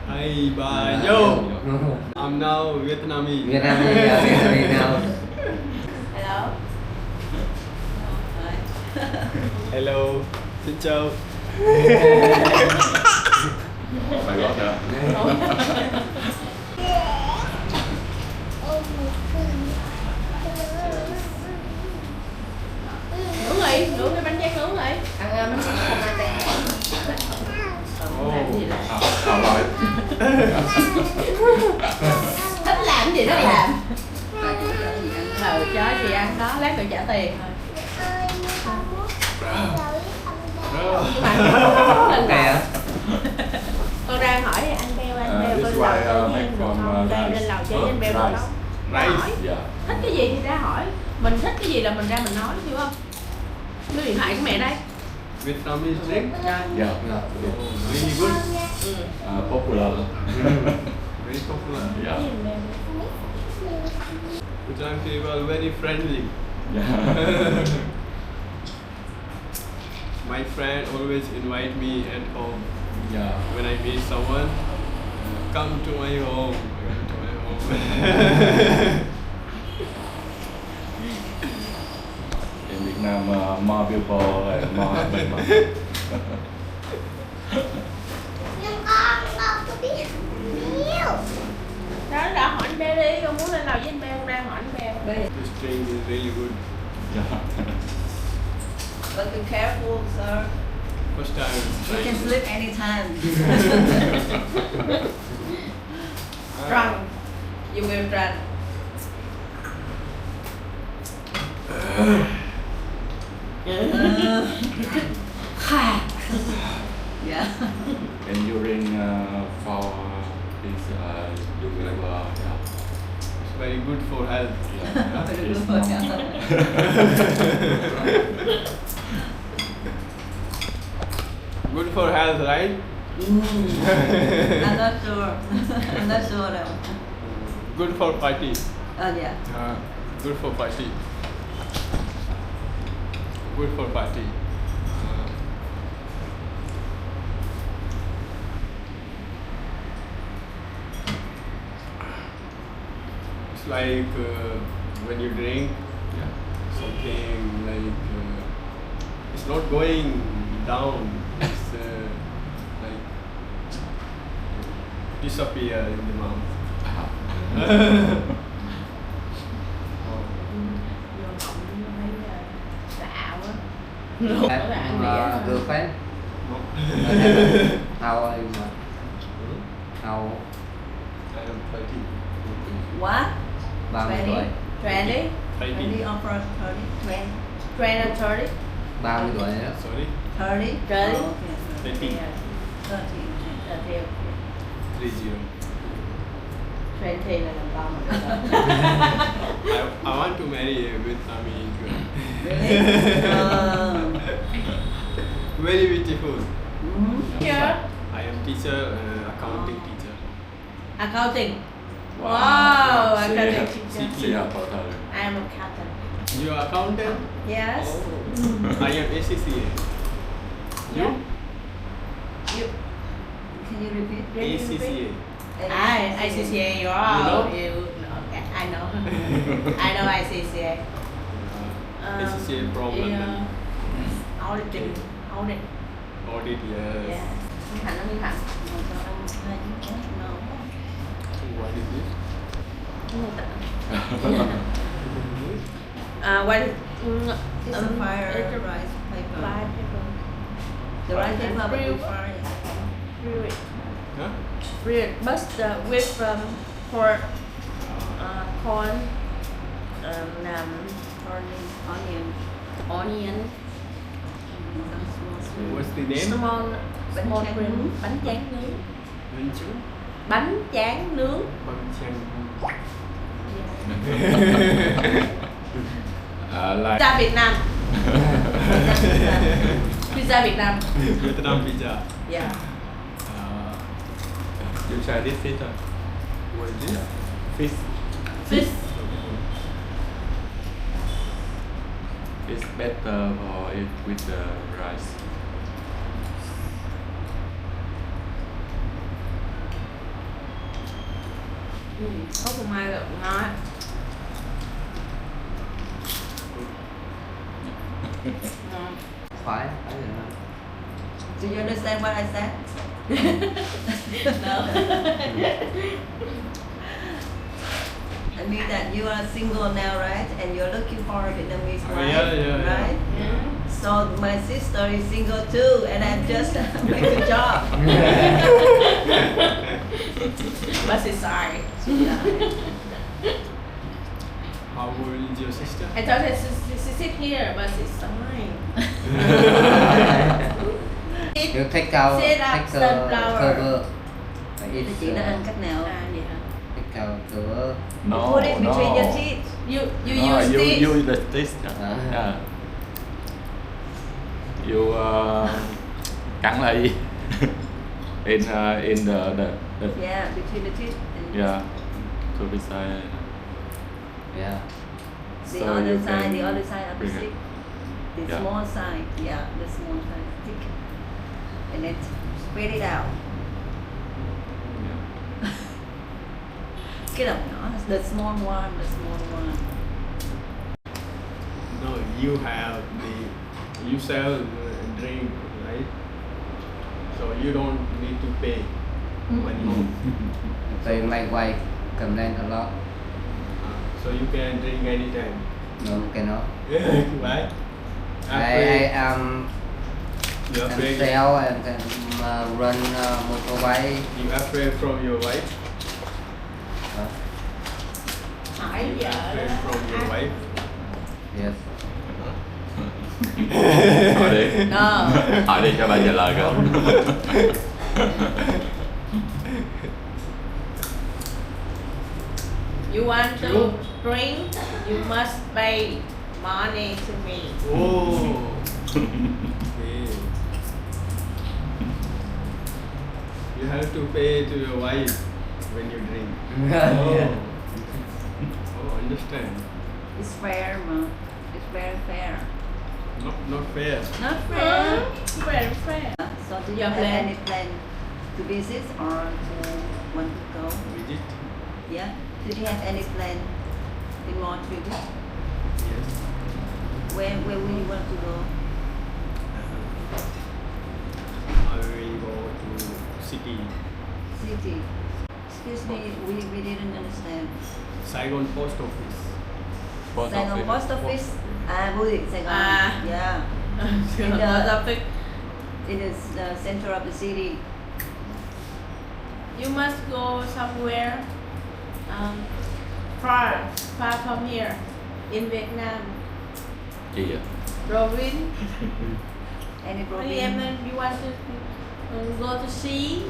Hi, bye. Yo, I'm now Vietnamese. Vietnamese now. Hello. Hello, xin chào. Phải gót nữa. Nướng đi, nướng cái bánh tráng nướng đi. Ăn bánh tráng không ăn đây. Làm gì làm? Rồi. Thích làm gì đó làm. Cho chị ăn đó, lát tôi trả tiền thôi. Okay. Con đang hỏi anh Beo bên lầu chơi với em được không? Đây lên lầu chơi với anh Beo được không? Hỏi thích cái gì thì ra hỏi. Mình thích cái gì là mình ra mình nói, hiểu không? Đưa điện thoại của mẹ đây. Vietnamese drink? Yeah. Really good. Popular. Very popular. Yeah. Bhutan people very friendly. Yeah. My friend always invite me at home. Yeah. When I meet someone, come to my home. Come to my home. In Việt Nam, more people and more happy. Nhưng con đâu có biết nhiều. Đó đã hỏi anh Beo đi, con muốn lên lầu với anh Beo, con đang hỏi anh Beo. This drink is really good. Yeah. But be careful, sir. First time You trying can this. sleep anytime. Drunk. You will drunk. Yeah. And during for this, you will yeah. It's very good for health. Yeah. Very It's good. Good for health, right? I'm not sure. I'm not sure though. Good for party. Oh yeah. Good for party. Good for party. It's like when you drink Yeah. something like it's not going down. It's like disappear in the mouth. Vô họng thấy lạ quá. Girlfriend? How are you? How? I am 30. What? 30 tuổi. 20, 20 or 30? 20? 20 and 30. 30 tuổi đó. Sorry, 30? 30. Oh, okay. 30. 30. 30. 30. 20 là làm con mà. I want to marry a Vietnamese girl. Really? Very beautiful. Yeah. I am teacher, accounting teacher. Accounting. Wow, See, accounting See teacher. how about her. I am accountant. You are accountant? Yes. Oh. I am ACCA. Yeah. You? Can you repeat? ACCA. ICCA, you know? I know. I know ICCA. ACCA from London. Auditing. Audit. Audit, yes. Yeah. Minh Thành, Minh Thành. No. What is this? What is It's a fire it's a rice paper. fire paper. The rice paper will be fire. Really, Huh? really, but with for corn, Onion. onion, What's the name? small Bánh small tráng cream, nướng. bánh tráng nướng, Bánh tráng. bánh tráng nướng. Bánh tráng. Like Pizza Việt Nam. Pizza Việt Nam. Vietnam pizza. Yeah. you try this fish. What is this? Fish. Fish. It's better for it with the rice. Có phô mai được ngon. Ngon. Khoái rồi đó. Do you understand what I said? No. I mean that you are single now, right? And you're looking for a Vietnamese Oh, wife, yeah. right? Yeah. So my sister is single too, and I'm just make a job. But she's sorry. How old is your sister? I thought that she sit here, but she's sorry. You take out, Set up take sunflower. cover. Thì It's chị đã ăn cách nào? À vậy hả? take out cover. No, Put it between no. your teeth. You No, use you this. use the this. À. Yeah. You cắn lại in the Yeah, between the teeth. And yeah to the side. Yeah. The So other you side, can the other side of the bring it. stick. The Yeah. small side, yeah, the small side stick. And then spread it out. Yeah. Cái đầu nhỏ, the small one, the small one. No, you have you sell drink, right? So you don't need to pay money. They make way complain a lot. So you can drink anytime. No, cannot. Right? I You're can afraid. sell and can run motorbike. You afraid from your wife? Hỏi You vợ afraid đó. from your wife? Yes. Hỏi đi. No. Hỏi đi cho bà trả lời coi. You want to drink, you must pay money to me. Oh. Okay. You have to pay to your wife when you drink. Yeah. Oh, understand. It's fair, ma. It's very fair. Not fair. Not fair. Very fair. So do you Your have plan? any plan to visit or to want to go? Visit? Yeah. Did you have any plan in more trips? Yes. Where will you want to go? I will go to city. City. Excuse me, we didn't understand. Saigon Post Office. Saigon Post Office. Bưu điện Sài Gòn. Yeah. It is the center of the city. You must go somewhere far from here in Vietnam. Gì vậy? Province. Any And province? then you want to go to sea